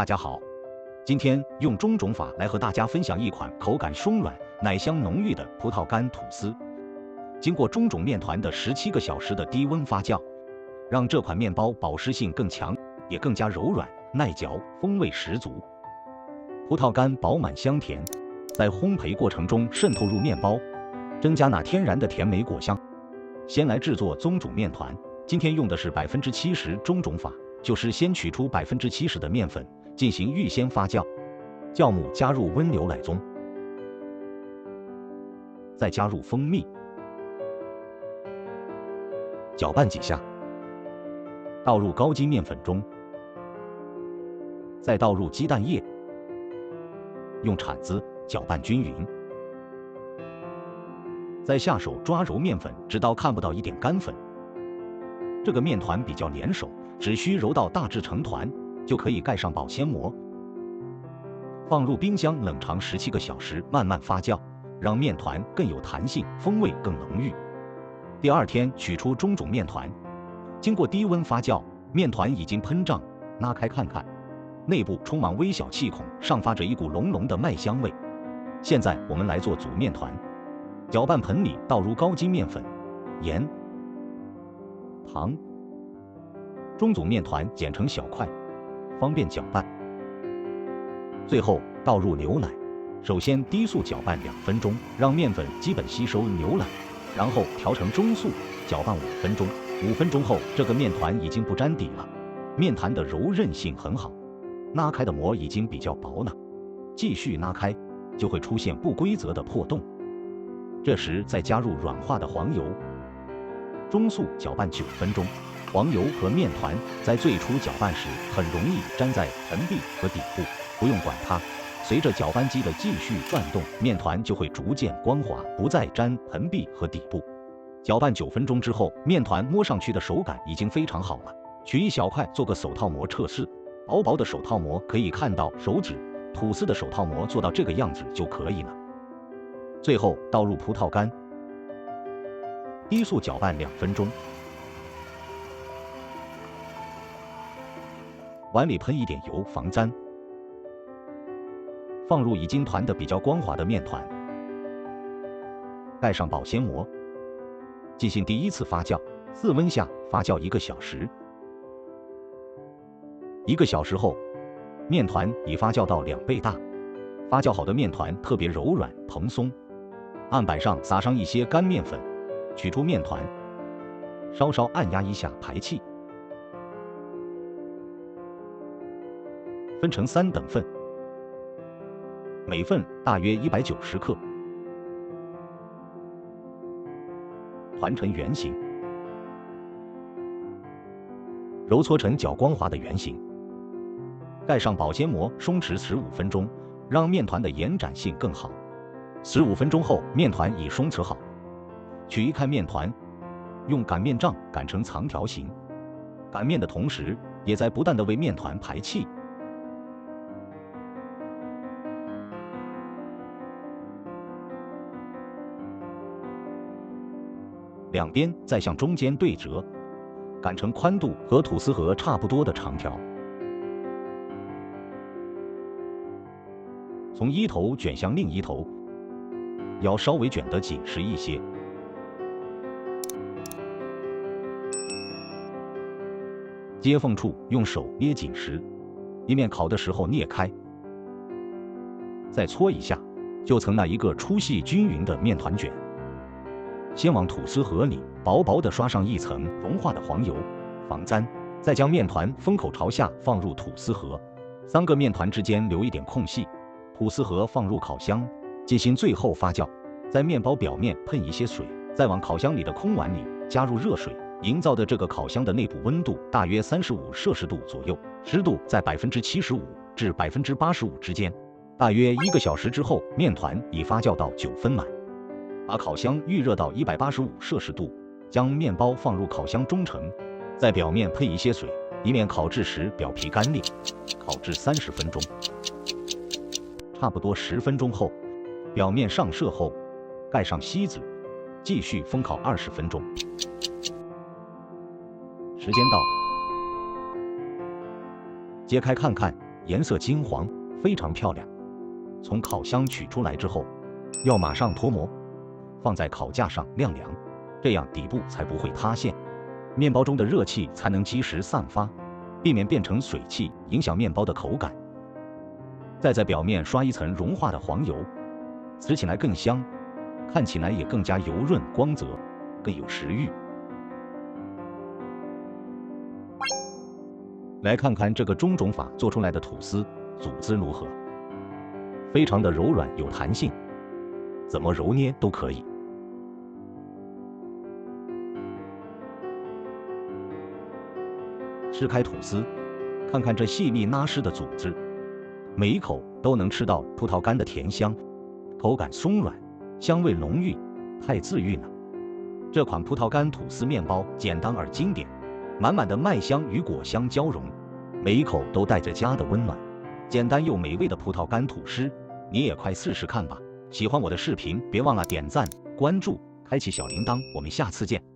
大家好，今天用中种法来和大家分享一款口感松软、奶香浓郁的葡萄干吐司。经过中种面团的17个小时的低温发酵，让这款面包保湿性更强，也更加柔软耐嚼，风味十足。葡萄干饱满香甜，在烘焙过程中渗透入面包，增加那天然的甜美果香。先来制作中种面团，今天用的是70%中种法，就是先取出70%的面粉，进行预先发酵，酵母加入温牛奶中，再加入蜂蜜，搅拌几下，倒入高筋面粉中，再倒入鸡蛋液，用铲子搅拌均匀，再下手抓揉面粉，直到看不到一点干粉。这个面团比较粘手，只需揉到大致成团，就可以盖上保鲜膜，放入冰箱冷藏17个小时，慢慢发酵，让面团更有弹性，风味更浓郁。第二天取出中种面团，经过低温发酵，面团已经喷胀，拉开看看，内部充满微小气孔，上发着一股浓浓的麦香味。现在我们来做组面团，搅拌盆里倒入高筋面粉、盐、糖，中组面团剪成小块，方便搅拌。最后倒入牛奶，首先低速搅拌2分钟，让面粉基本吸收牛奶，然后调成中速，搅拌5分钟。5分钟后，这个面团已经不粘底了，面团的柔韧性很好，拉开的膜已经比较薄了。继续拉开，就会出现不规则的破洞。这时再加入软化的黄油，中速搅拌9分钟。黄油和面团在最初搅拌时很容易粘在盆壁和底部，不用管它，随着搅拌机的继续转动，面团就会逐渐光滑，不再粘盆壁和底部。搅拌9分钟之后，面团摸上去的手感已经非常好了。取一小块做个手套膜测试，薄薄的手套膜可以看到手指，吐司的手套膜做到这个样子就可以了。最后倒入葡萄干，低速搅拌2分钟。碗里喷一点油防粘，放入已经团得比较光滑的面团，盖上保鲜膜，进行第一次发酵，4温下发酵1个小时。1个小时后，面团已发酵到2倍大，发酵好的面团特别柔软蓬松。案板上撒上一些干面粉，取出面团，稍稍按压一下排气，分成3等份，每份大约190克，团成圆形，揉搓成较光滑的圆形，盖上保鲜膜，松弛15分钟，让面团的延展性更好。15分钟后，面团已松弛好，取一看面团，用擀面杖擀成长条形，擀面的同时，也在不断地为面团排气。两边再向中间对折，擀成宽度和吐司盒差不多的长条。从一头卷向另一头，要稍微卷得紧实一些。接缝处用手捏紧实，以免烤的时候裂开。再搓一下，就成了一个粗细均匀的面团卷。先往吐司盒里薄薄地刷上一层融化的黄油，防粘。再将面团封口朝下放入吐司盒，3个面团之间留一点空隙。吐司盒放入烤箱，进行最后发酵。在面包表面喷一些水，再往烤箱里的空碗里加入热水，营造的这个烤箱的内部温度大约35摄氏度左右，湿度在75%至85%之间。大约1个小时之后，面团已发酵到9分满。把烤箱预热到185摄氏度，将面包放入烤箱中层，在表面喷一些水，以免烤制时表皮干裂。烤制30分钟，差不多10分钟后，表面上色后，盖上锡纸，继续封烤20分钟。时间到，揭开看看，颜色金黄，非常漂亮。从烤箱取出来之后，要马上脱模，放在烤架上晾凉，这样底部才不会塌陷，面包中的热气才能及时散发，避免变成水汽，影响面包的口感。再在表面刷一层融化的黄油，吃起来更香，看起来也更加油润光泽，更有食欲。来看看这个中种法做出来的吐司组织如何？非常的柔软有弹性，怎么揉捏都可以。吃开吐司，看看这细密拉实的组织，每一口都能吃到葡萄干的甜香，口感松软，香味浓郁，太治愈了。这款葡萄干吐司面包简单而经典，满满的麦香与果香交融，每一口都带着家的温暖。简单又美味的葡萄干吐司，你也快试试看吧。喜欢我的视频，别忘了点赞、关注、开启小铃铛，我们下次见。